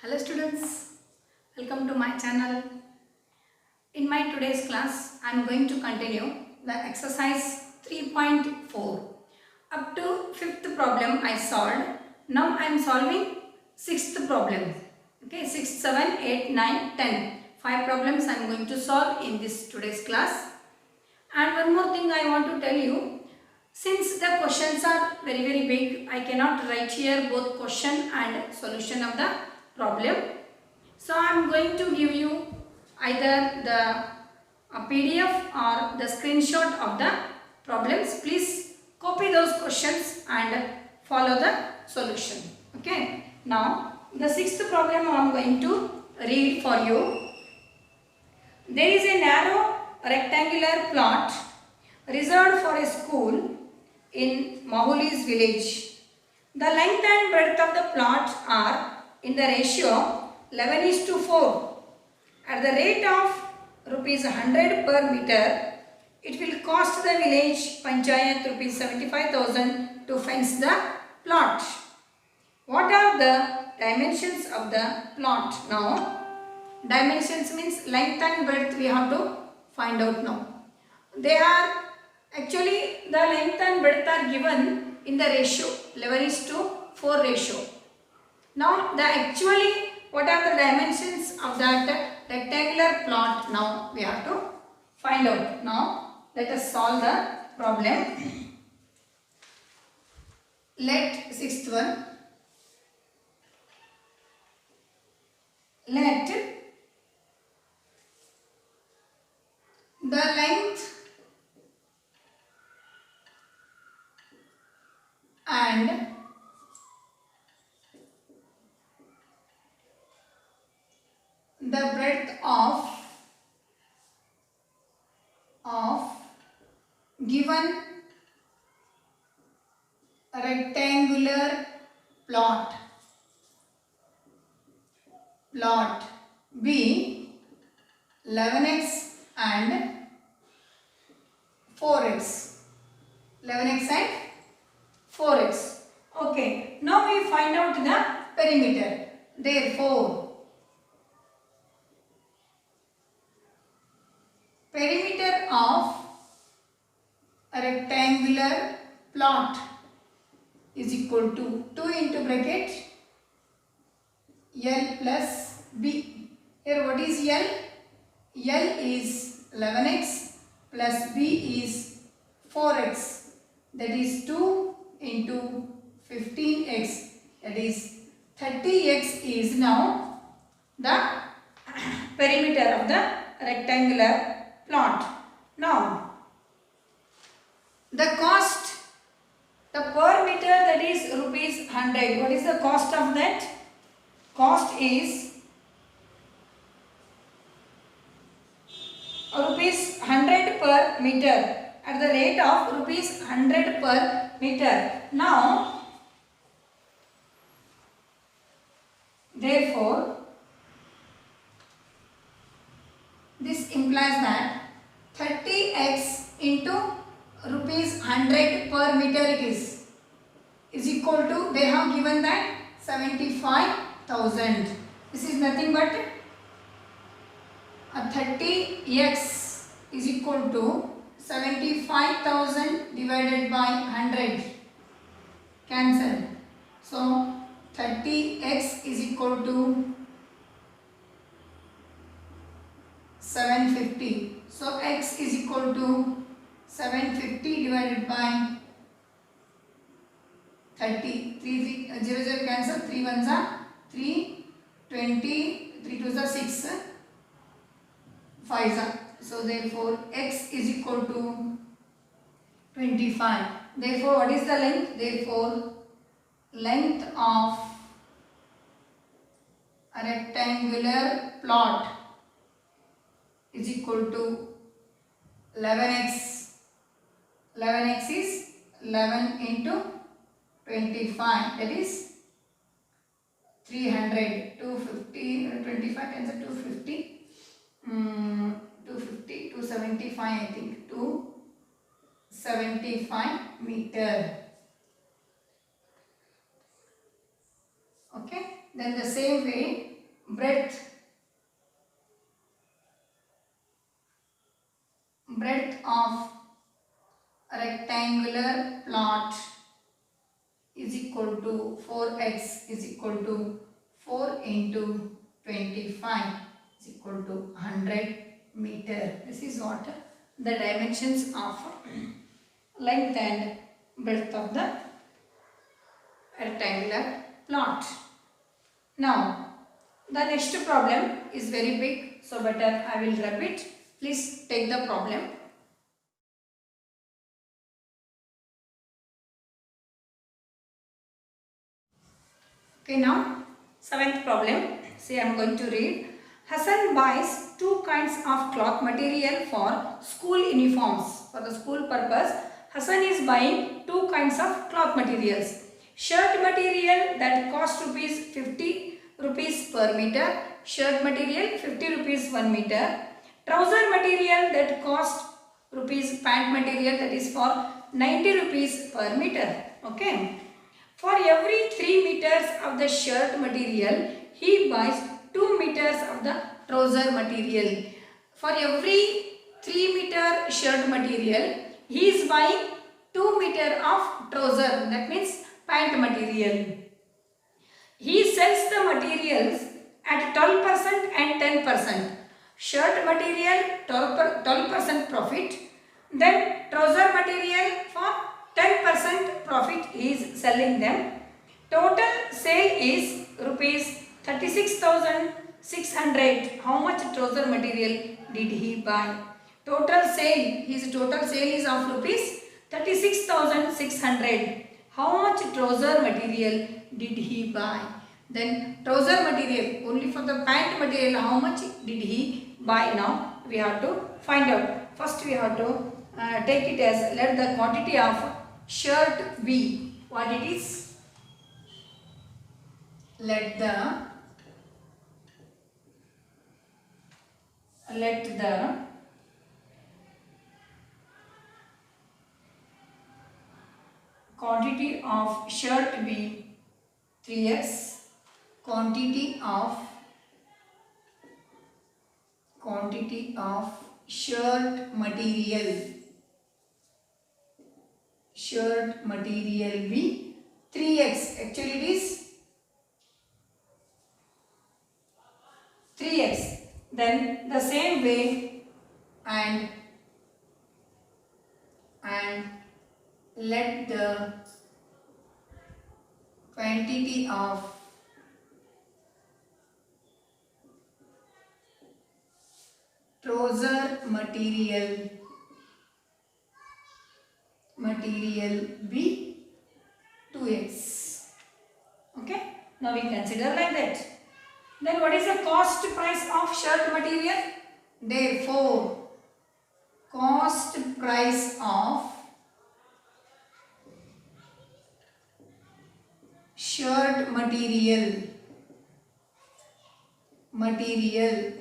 Hello students, welcome to my channel. In my today's class, I am going to continue the exercise 3.4. Up to 5th problem I solved. Now I am solving 6th problem. Okay, 6, 7, 8, 9, 10. 5 problems I am going to solve in this today's class. And one more thing I want to tell you. Since the questions are very big, I cannot write here both question and solution of the problem. So I am going to give you either the PDF or the screenshot of the problems. Please copy those questions and follow the solution. Okay. Now the 6th problem I am going to read for you. There is a narrow rectangular plot reserved for a school in Mahuli's village. The length and breadth of the plot are in the ratio 11:4. At the rate of rupees 100 per meter, it will cost the village panchayat rupees 75,000 to fence the plot. What are the dimensions of the plot? Now, dimensions means length and breadth we have to find out now. They are actually the length and breadth are given in the ratio 11:4 ratio. Now the actually what are the dimensions of that rectangular plot? Now we have to find out. Now let us solve the problem. Let 6th one. Let the length and the breadth of given rectangular plot be 11x and 4x. 11x and 4x. Okay. Now we find out the perimeter. Therefore, perimeter of a rectangular plot is equal to 2 into bracket L plus B. Here what is L? L is 11x plus B is 4x. That is 2 into 15x. That is 30x is now the perimeter of the rectangular plot. Now, the cost, the per meter, that is rupees 100. What is the cost of that? Cost is rupees 100 per meter at the rate of rupees 100 per meter. Now, therefore, this implies that 30x into rupees 100 per meter it is equal to, they have given that 75,000. This is nothing but 30x is equal to 75,000 divided by 100. Cancel. So 30x is equal to 750. So x is equal to 750 divided by 30. 0 0 cancel. 3 1s are 3, 20, 3 2s are 6, 5s are. So therefore x is equal to 25. Therefore what is the length? Therefore length of a rectangular plot is equal to 11x. 11x is 11 into 25, that is 300. 250, 25 times 250, 250, 275 I think, 275 meter. Okay. Then the same way breadth of rectangular plot is equal to 4x is equal to 4 into 25 is equal to 100 meter. This is what the dimensions of length and breadth of the rectangular plot. Now the next problem is very big, so better I will rub it. Please take the problem. Okay, now seventh problem. See, I am going to read. Hassan buys two kinds of cloth material for school uniforms. For the school purpose, Hassan is buying two kinds of cloth materials. Shirt material that cost rupees 50 rupees per meter. Shirt material 50 rupees 1 meter. Trouser material that cost rupees, pant material that is for 90 rupees per meter. Okay. For every 3 meters of the shirt material, he buys 2 meters of the trouser material. For every 3 meter shirt material, he is buying 2 meter of trouser, that means pant material. He sells the materials at 12% and 10%. Shirt material 12% profit, then trouser material for 10% profit he is selling them. Total sale is rupees 36,600. How much trouser material did he buy? Total sale, his total sale is of rupees 36,600. How much trouser material did he buy? Then trouser material, only for the pant material, how much did he buy? Now we have to find out. First we have to take it as, let the quantity of shirt be what it is. Let the quantity of shirt be 3x. Quantity of shirt material be 3x. Actually it is 3x. Then the same way and let the quantity of trouser material be 2x. Okay, now we consider like that. Then what is the cost price of shirt material? Therefore, cost price of shirt material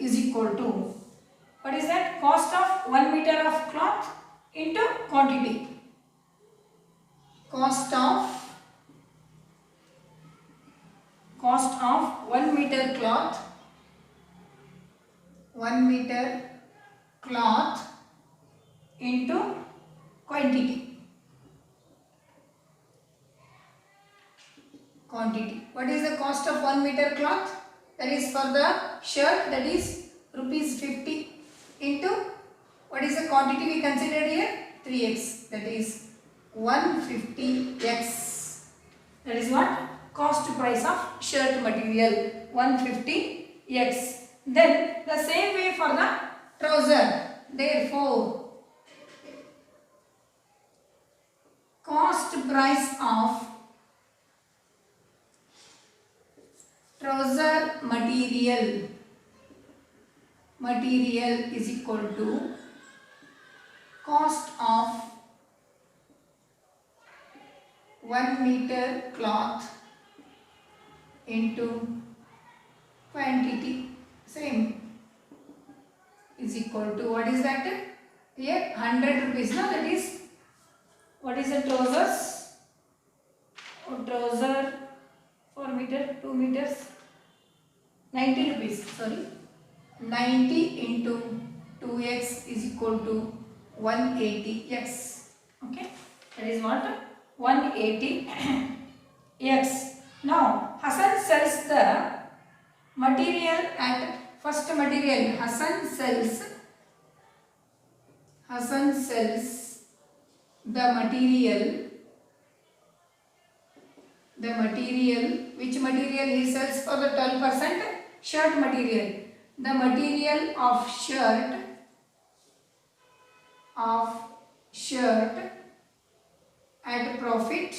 is equal to, what is that? Cost of 1 meter of cloth into quantity. Cost of 1 meter cloth, 1 meter cloth into quantity. What is the cost of 1 meter cloth? That is for the shirt, that is rupees 50 into, what is the quantity we considered here? 3x, that is 150x. That is what? Cost price of shirt material, 150x. Then the same way for the trouser. Therefore, cost price of trouser material is equal to cost of 1 meter cloth into quantity, same, is equal to, what is that? Here 100 rupees. Now that is, what is the trousers? Trouser 4 meter, 2 meters. 90 rupees, sorry, 90 into 2x is equal to 180x. Okay, that is what? 180x. Now Hassan sells the material at first material. Hassan sells the material. Which material he sells for the 12%? Shirt material. The material of shirt at profit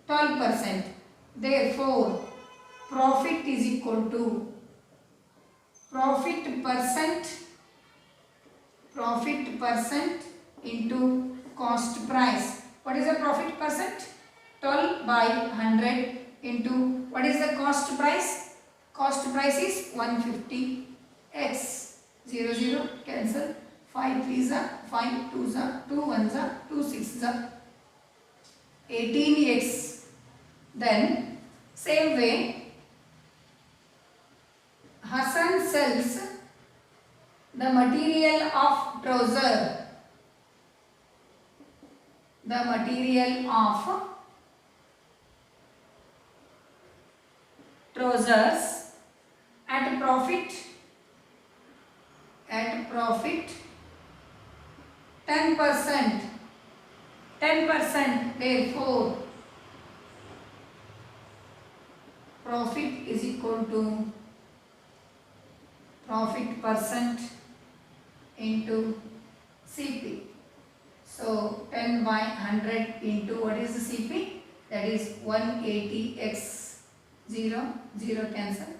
12%. Therefore profit is equal to profit percent into cost price. What is the profit percent? 12 by 100 into what is the cost price? Cost price is 150x. 0 0 cancel. 5 3s are 5 2s are 2 1s are 2 6s are 18x. Then same way Hassan sells the material of trouser. The material of trousers at profit 10%. Therefore profit is equal to profit percent into CP. So 10 by 100 into what is the CP? That is 180x. 0 0 cancel.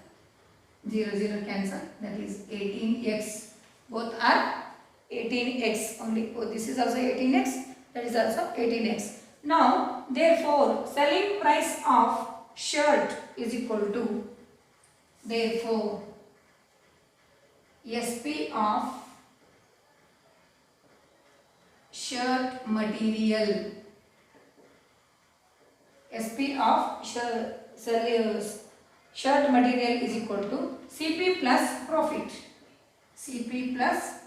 0 0 cancel. That is 18x. Both are 18x only. Oh, this is also 18x. That is also 18x. Now, therefore, selling price of shirt is equal to, therefore, SP of shirt material. SP of shirt material is equal to CP plus profit. CP plus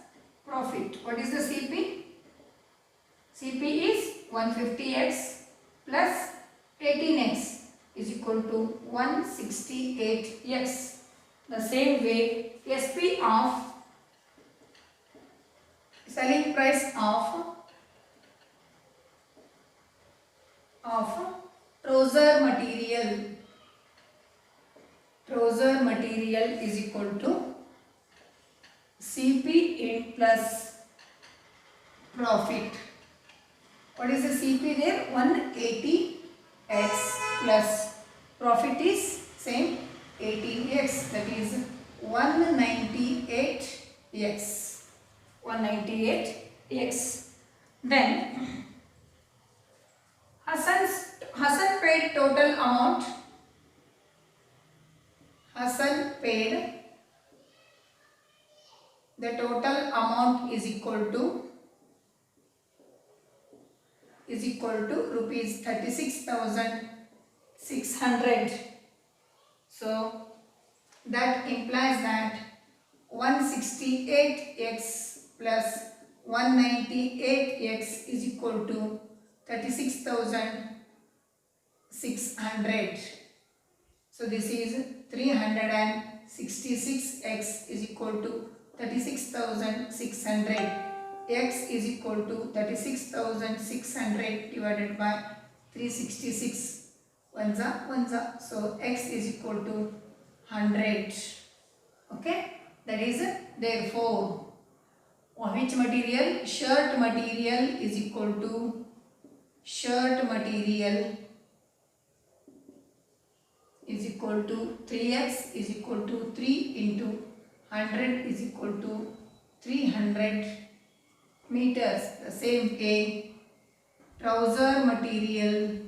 profit. What is the CP? CP is 150x plus 18x is equal to 168x. The same way SP of selling price of trouser material is equal to CP in plus profit. What is the CP there? 180x plus profit is same 18x, that is 198x. 198x. Then Hassan paid total amount. Hassan paid the total amount is equal to rupees 36,600. So that implies that 168x plus 198x is equal to 36,600. So this is 366x is equal to 36,600. X is equal to 36,600 divided by 366. Ones. So x is equal to 100. Okay, that is therefore which material? Shirt material is equal to 3x is equal to 3 into 100 is equal to 300 meters. The same way trouser material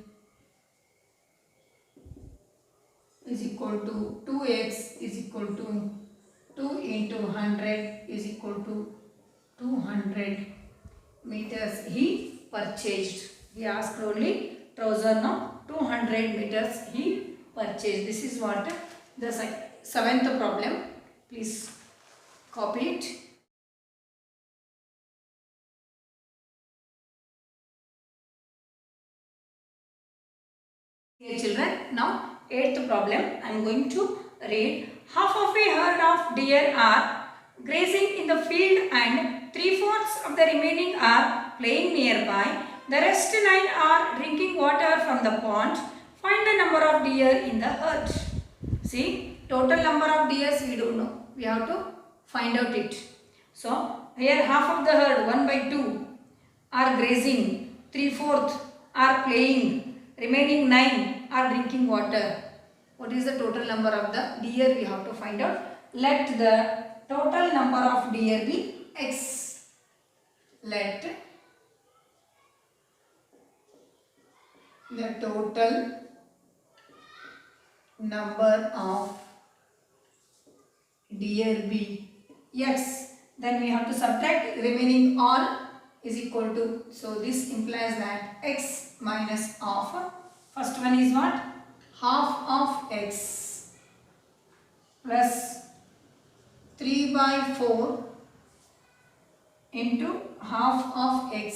is equal to 2x is equal to 2 into 100 is equal to 200 meters he purchased. He asked only trouser, now 200 meters he purchase. This is what the seventh problem. Please copy it. Here children, now eighth problem. I am going to read. Half of a herd of deer are grazing in the field and 3/4 of the remaining are playing nearby. The rest 9 are drinking water from the pond. Find the number of deer in the herd. See, total number of deer we don't know. We have to find out it. So, here half of the herd 1/2 are grazing, 3/4 are playing, remaining 9 are drinking water. What is the total number of the deer we have to find out. Let the total number of deer be x. Let the total number of deer be x. Then we have to subtract remaining r is equal to. So this implies that x minus half. First one is what? Half of x plus 3/4 into half of x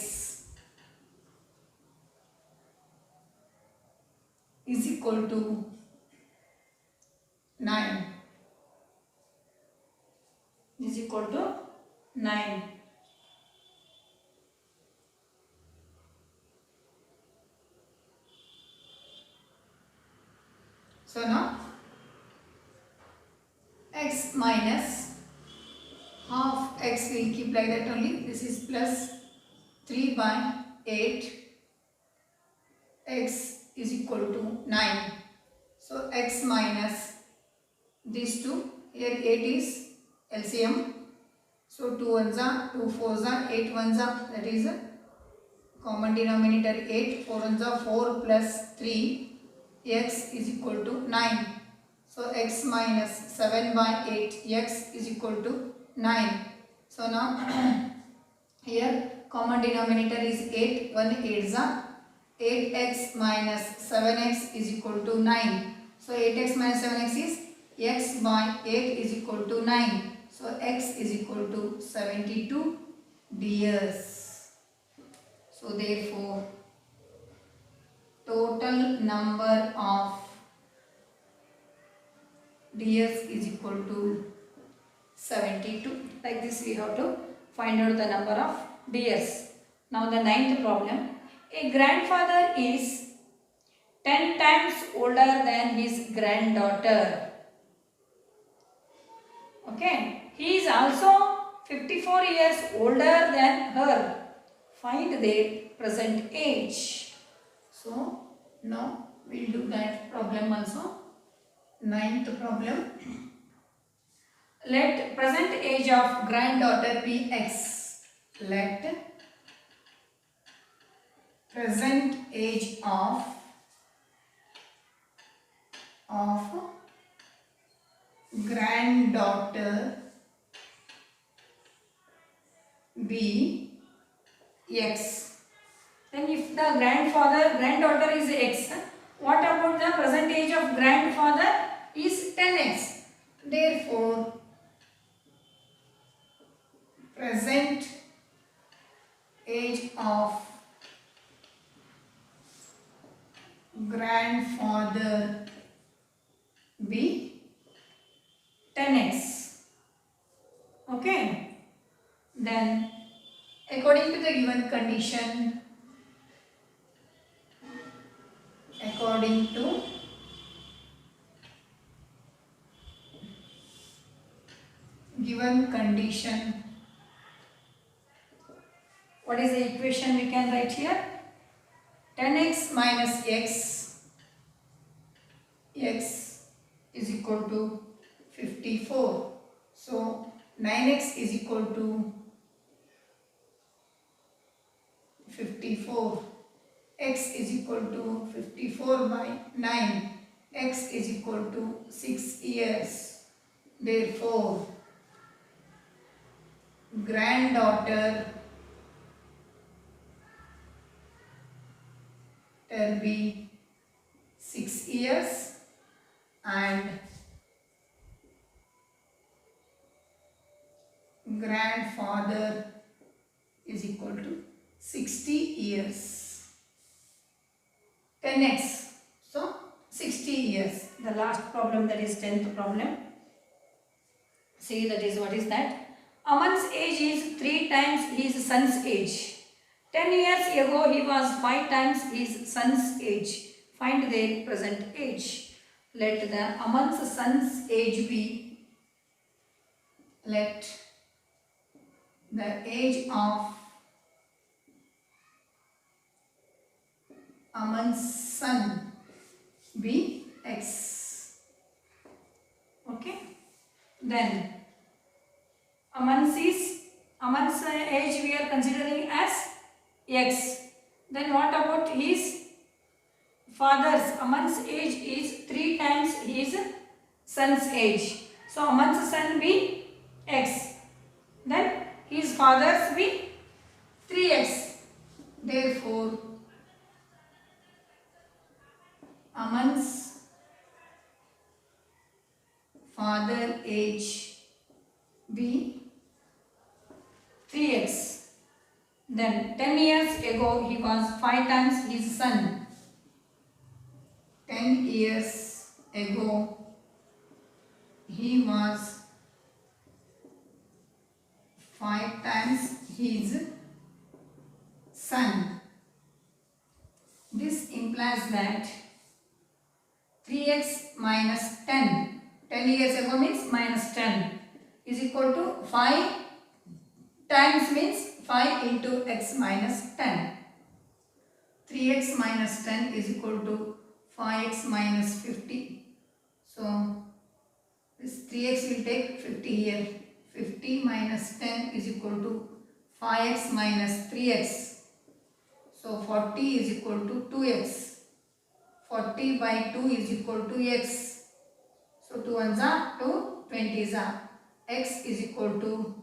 is equal to 9. Is equal to 9. So now x minus half x will keep like that only. This is plus 3/8. X is equal to 9. So x minus these two. Here 8 is LCM. So 2 ones are 2 4s are 8 ones are, that is a common denominator 8. 4 ones are 4 plus 3. X is equal to 9. So x minus 7/8 x is equal to 9. So now here common denominator is 8. 1 8s are 8x minus 7x is equal to 9. So 8x minus 7x is x by 8 is equal to 9. So x is equal to 72 deers. So therefore total number of deers is equal to 72. Like this we have to find out the number of deers. Now the ninth problem. A grandfather is 10 times older than his granddaughter. Okay. He is also 54 years older than her. Find their present age. So now we will do that problem also. Ninth problem. Let present age of granddaughter be x. Let present age of granddaughter be x. Then if the granddaughter is x, what about the present age of grandfather is 10x. Therefore, present age of grandfather be 10x. Okay. Then according to the given condition, according to given condition, what is the equation we can write here? 10x minus x, x is equal to 54. So 9x is equal to 54. X is equal to 54 by 9. X is equal to 6 years. Therefore, granddaughter be 6 years 60 years. 10x. So 60 years. The last problem, that is 10th problem. See, that is, what is that? Aman's age is 3 times his son's age. 10 years ago he was 5 times his son's age. Find their present age. Let the Aman's son's age be, let the age of Aman's son be x. Okay. Then Aman's age we are considering as x. Then what about his father's? Aman's age is 3 times his son's age. So Aman's son be x. Then his father's be 3x. Therefore, Aman's father age be 3x. Then 10 years ago he was 5 times his son. 10 years ago he was 5 times his son. This implies that 3x minus 10. 10 years ago means minus 10 is equal to 5 times means 5 into x minus 10. 3x minus 10 is equal to 5x minus 50. So this 3x will take 50 here. 50 minus 10 is equal to 5x minus 3x. So 40 is equal to 2x. 40 by 2 is equal to x. So 2 ones are 2, 20s are. X is equal to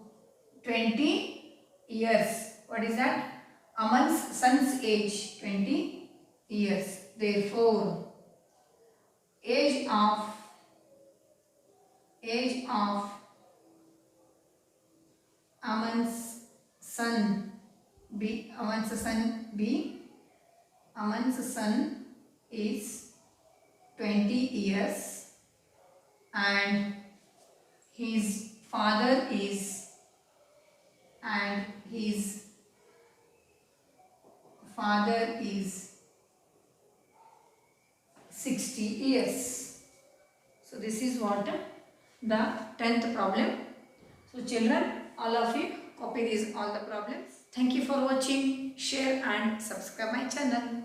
20 years. What is that? Aman's son's age 20 years. Therefore, age of Aman's son is 20 years and his father is 60 years. So this is what the 10th problem. So children, all of you copy these all the problems. Thank you for watching. Share and subscribe my channel.